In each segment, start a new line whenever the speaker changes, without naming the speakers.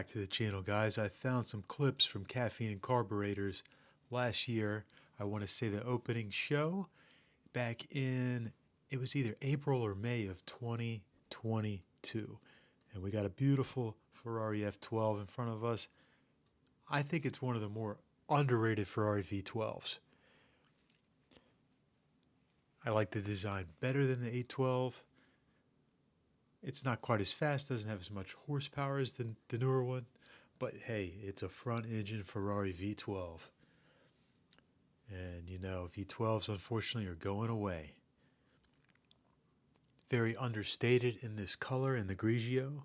back to the channel, guys. I found some clips from Caffeine Carburetors last year. I want to say the opening show back in, it was either April or May of 2022. And we got a beautiful Ferrari F12 in front of us. I think it's one of the more underrated Ferrari V12s. I like the design better than the 812. It's not quite as fast, doesn't have as much horsepower as the newer one, but hey, it's a front engine Ferrari V12. And you know, V12s unfortunately are going away. Very understated in this color, in the Grigio.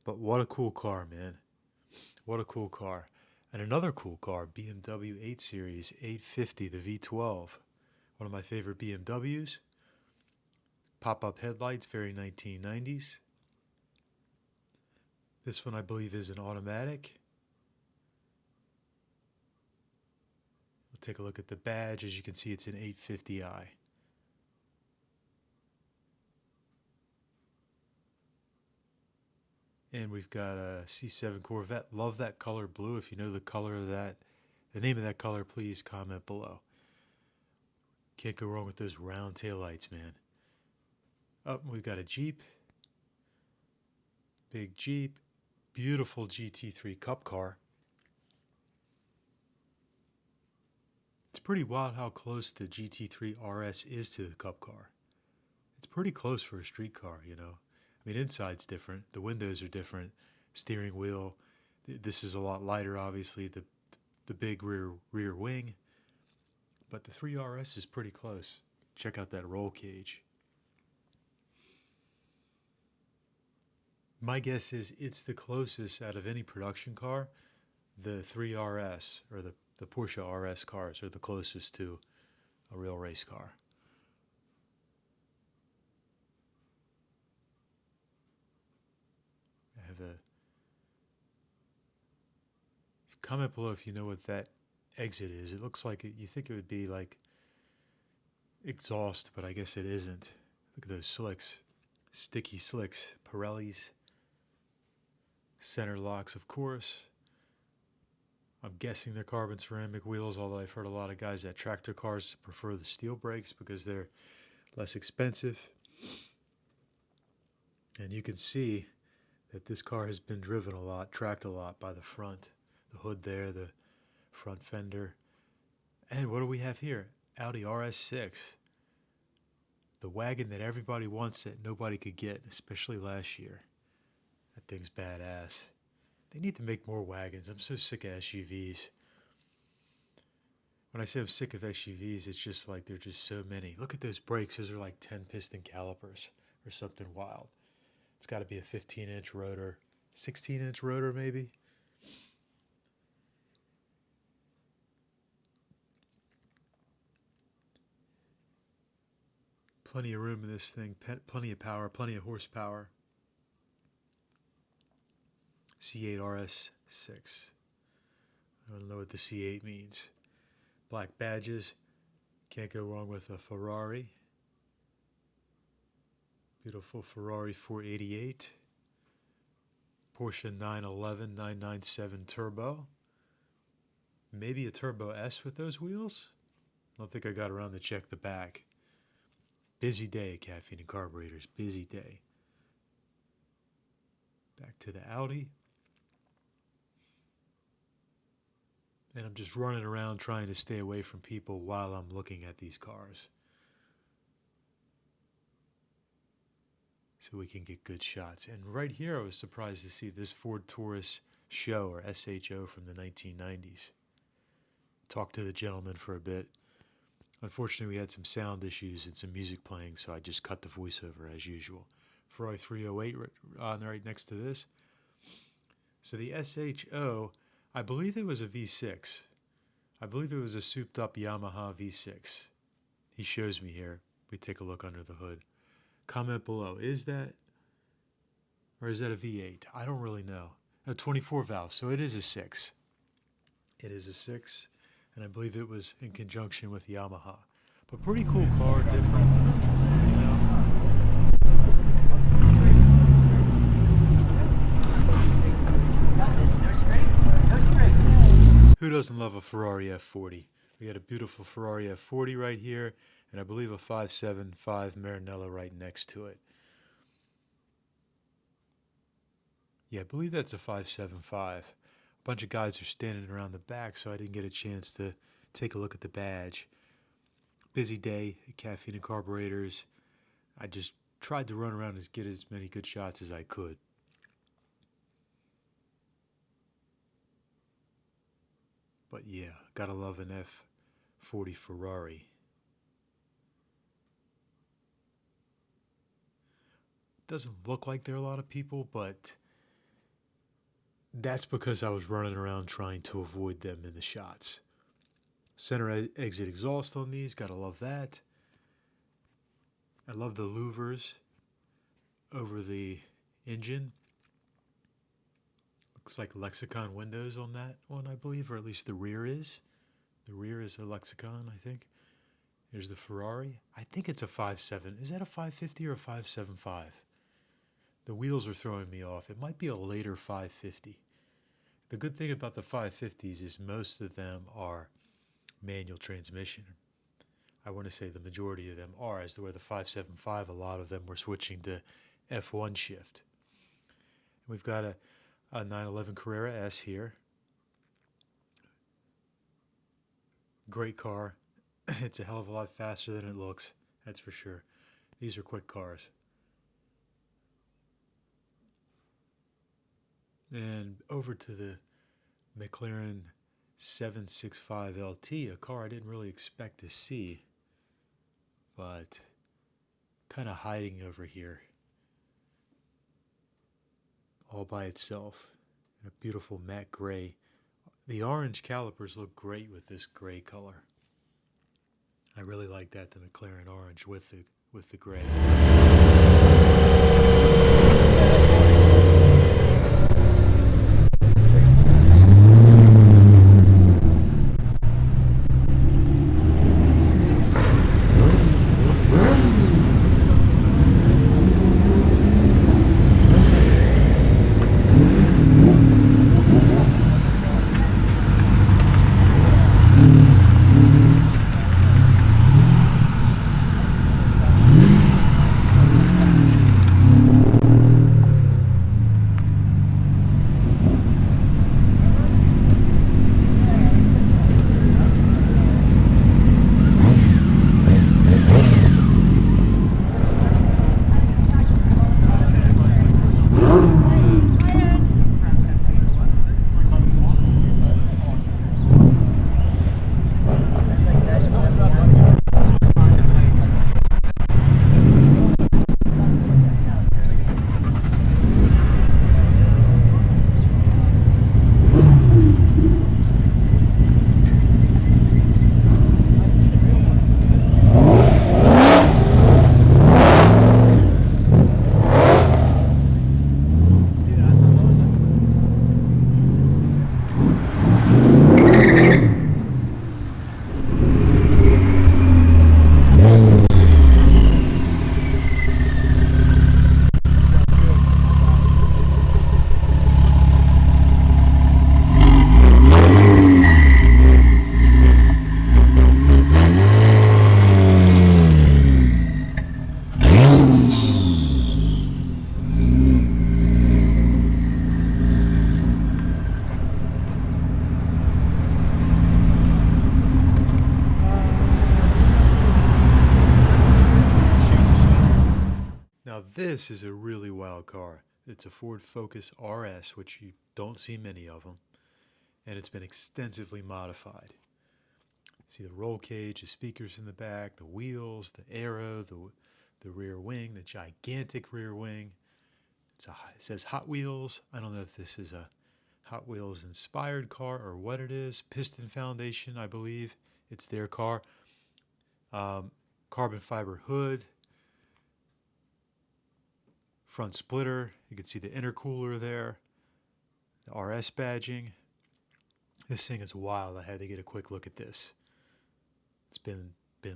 But what a cool car, man. What a cool car. And another cool car, BMW 8 Series 850, the V12. One of my favorite BMWs. Pop-up headlights, very 1990s. This one I believe is an automatic. We'll take a look at the badge. As you can see, it's an 850i. And we've got a C7 Corvette. Love that color blue. If you know the color of that, the name of that color, please comment below. Can't go wrong with those round taillights, man. Oh, we've got a Jeep. Big Jeep. Beautiful GT3 Cup car. It's pretty wild how close the GT3 RS is to the Cup car. It's pretty close for a street car, you know. I mean, inside's different. The windows are different. Steering wheel. This is a lot lighter, obviously. The big rear wing. But the 3RS is pretty close. Check out that roll cage. My guess is it's the closest out of any production car. The 3RS or the Porsche RS cars are the closest to a real race car. I have a comment below if you know what that exit is. It looks like you think it would be like exhaust, but I guess it isn't. Look at those slicks, sticky slicks, Pirellis. Center locks, of course. I'm guessing they're carbon ceramic wheels, although I've heard a lot of guys at tractor cars prefer the steel brakes because they're less expensive. And you can see that this car has been driven a lot, tracked a lot by the front. The hood there, the front fender. And what do we have here? Audi RS6. The wagon that everybody wants that nobody could get, especially last year. That thing's badass. They need to make more wagons. I'm so sick of SUVs. When I say I'm sick of SUVs, it's just like there are just so many. Look at those brakes. Those are like 10 piston calipers or something wild. It's got to be a 15-inch rotor, 16-inch rotor maybe. Plenty of room in this thing, plenty of power, plenty of horsepower. C8 RS6. I don't know what the C8 means. Black badges. Can't go wrong with a Ferrari. Beautiful Ferrari 488. Porsche 911 997 Turbo. Maybe a Turbo S with those wheels? I don't think I got around to check the back. Busy day, Caffeine and Carburetors. Busy day. Back to the Audi. And I'm just running around trying to stay away from people while I'm looking at these cars, so we can get good shots. And right here I was surprised to see this Ford Taurus show, or SHO, from the 1990s. Talked to the gentleman for a bit. Unfortunately, we had some sound issues and some music playing, so I just cut the voiceover as usual. Ferrari 308 right next to this. So the SHO, I believe it was a V6. I believe it was a souped up Yamaha V6. He shows me here. We take a look under the hood. Comment below. Is that, or is that a V8? I don't really know. A 24 valve, so it is a 6. It is a 6, and I believe it was in conjunction with Yamaha. But pretty cool car, different, you know. a Ferrari F40. We got a beautiful Ferrari F40 right here, and I believe a 575 Maranello right next to it. Yeah, I believe that's a 575. A bunch of guys are standing around the back, so I didn't get a chance to take a look at the badge. Busy day at Caffeine Carburetors. I just tried to run around and get as many good shots as I could. But yeah, gotta love an F40 Ferrari. Doesn't look like there are a lot of people, but that's because I was running around trying to avoid them in the shots. Center exit exhaust on these, gotta love that. I love the louvers over the engine. Looks like Lexicon windows on that one, I believe, or at least the rear is. The rear is a Lexicon, I think. There's the Ferrari. I think it's a 5.7. Is that a 550 or a 5.75? The wheels are throwing me off. It might be a later 550. The good thing about the 550s is most of them are manual transmission. I want to say the majority of them are, as where the 5.75, a lot of them were switching to F1 shift. We've got a 911 Carrera S here. Great car. It's a hell of a lot faster than it looks, that's for sure. These are quick cars. And over to the McLaren 765 LT, a car I didn't really expect to see, but kind of hiding over here all by itself in a beautiful matte gray. The orange calipers look great with this gray color. I really like that, the McLaren orange with the gray. Now this is a really wild car. It's a Ford Focus RS, which you don't see many of them, and it's been extensively modified. See the roll cage, the speakers in the back, the wheels, the aero, the rear wing, the gigantic rear wing. It says Hot Wheels. I don't know if this is a Hot Wheels inspired car or what it is. Piston Foundation, I believe. It's their car. Carbon fiber hood. Front splitter. You can see the intercooler there. The RS badging. This thing is wild. I had to get a quick look at this. It's been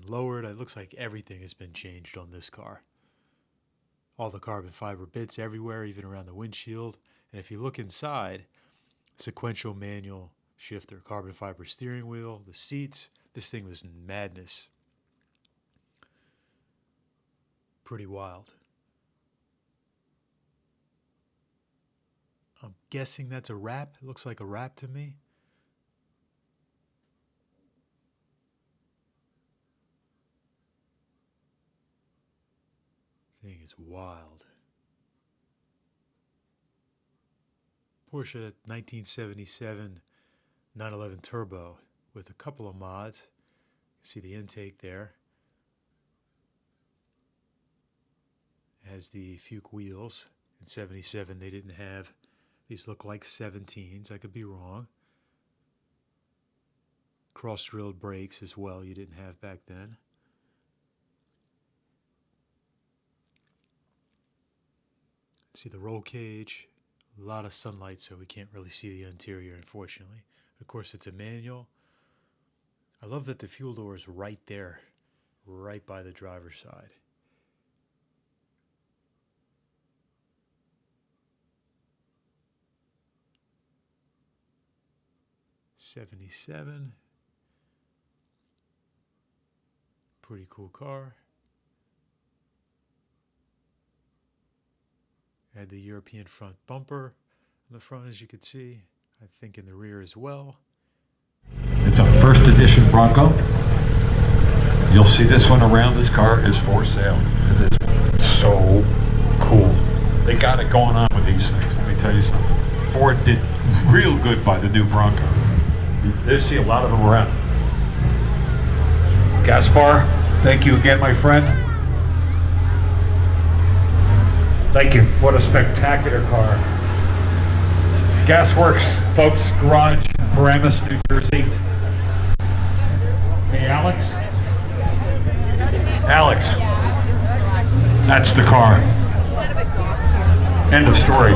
lowered. It looks like everything has been changed on this car. All the carbon fiber bits everywhere, even around the windshield. And if you look inside, sequential manual shifter, carbon fiber steering wheel, the seats. This thing was madness. Pretty wild. I'm guessing that's a wrap. It looks like a wrap to me. Thing is wild. Porsche 1977 911 Turbo with a couple of mods. You can see the intake there. It has the Fuke wheels. In 77 they didn't have, these look like 17s, I could be wrong. Cross-drilled brakes as well, you didn't have back then. See the roll cage, a lot of sunlight, so we can't really see the interior, unfortunately. Of course, it's a manual. I love that the fuel door is right there, right by the driver's side. '77. Pretty cool car. Had the European front bumper in the front, as you could see. I think in the rear as well.
It's a first edition Bronco. You'll see this one around. This car is for sale. It is so cool. They got it going on with these things. Let me tell you something. Ford did real good by the new Bronco. They see a lot of them around. Gaspar, thank you again, my friend. Thank you. What a spectacular car. Gasworks, folks, garage, Paramus, New Jersey. Hey, Alex? Alex, that's the car. End of story.